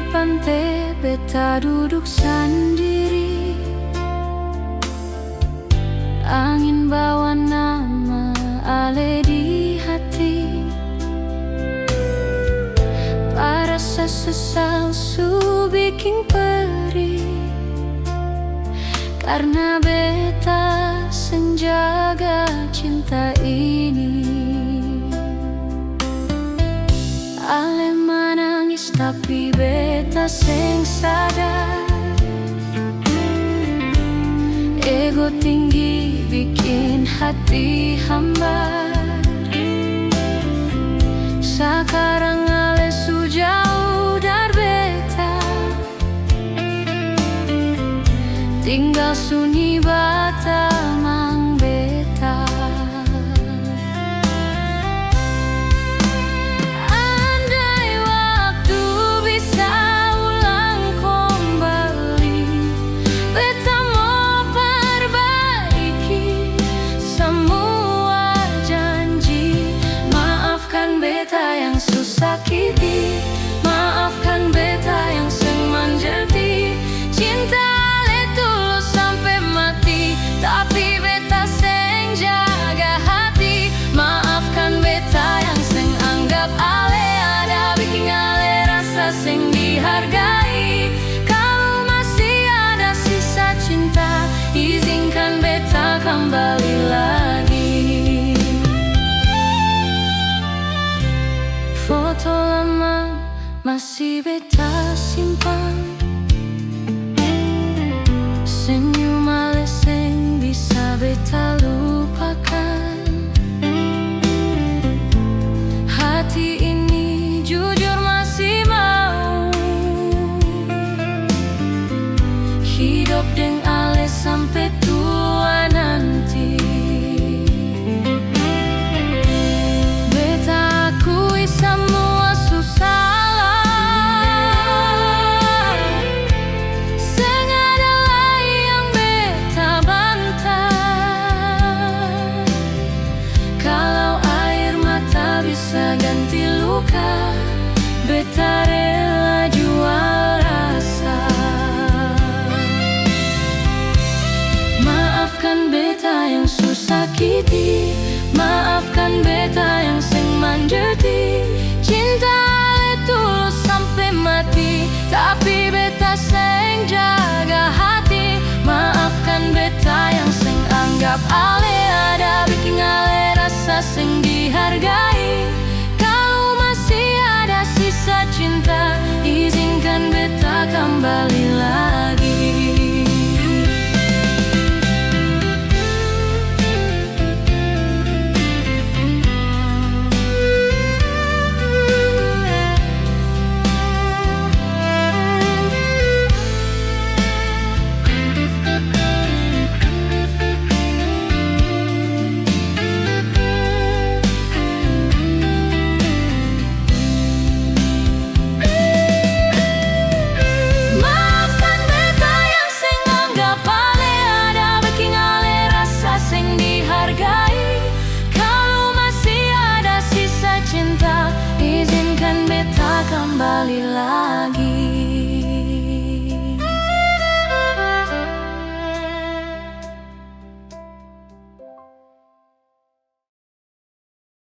pantai beta duduk sendiri. Angin bawa nama ale di hati. Rasa sesal su bikin perih, karena beta senjaga cinta ini. Ale menangis tapi beta seng sadar. Ego tinggi bikin hati hambar. Sekarang ale su jauh dari beta, tinggal sunyi bata mang beta. Andai waktu bisa ulang kembali, beta mau perbaiki semua janji. Maafkan beta yang susah sakiti, maafkan beta yang seng menjadi. Cinta ale tulus sampai mati, tapi beta seng jaga hati. Maafkan beta yang seng anggap ale ada, bikin ale rasa seng dihargai. Kalau masih ada sisa cinta, izinkan beta kembali lagi. Foto lama masih beta simpan, senyum ale seng bisa beta lupakan. Hati ini jujur masih mau hidup dengan ale sampai tua nanti. Beta akui semua susah, seng ada lagi yang beta bantah. Kalau air mata bisa ganti luka, beta rela jual rasa. Maafkan beta yang susah sakiti, maafkan beta yang seng menjadi. Cinta ale tulus sampai mati, tapi beta seng jaga hati. Maafkan beta yang seng anggap ale ada, bikin ale rasa seng dihargai.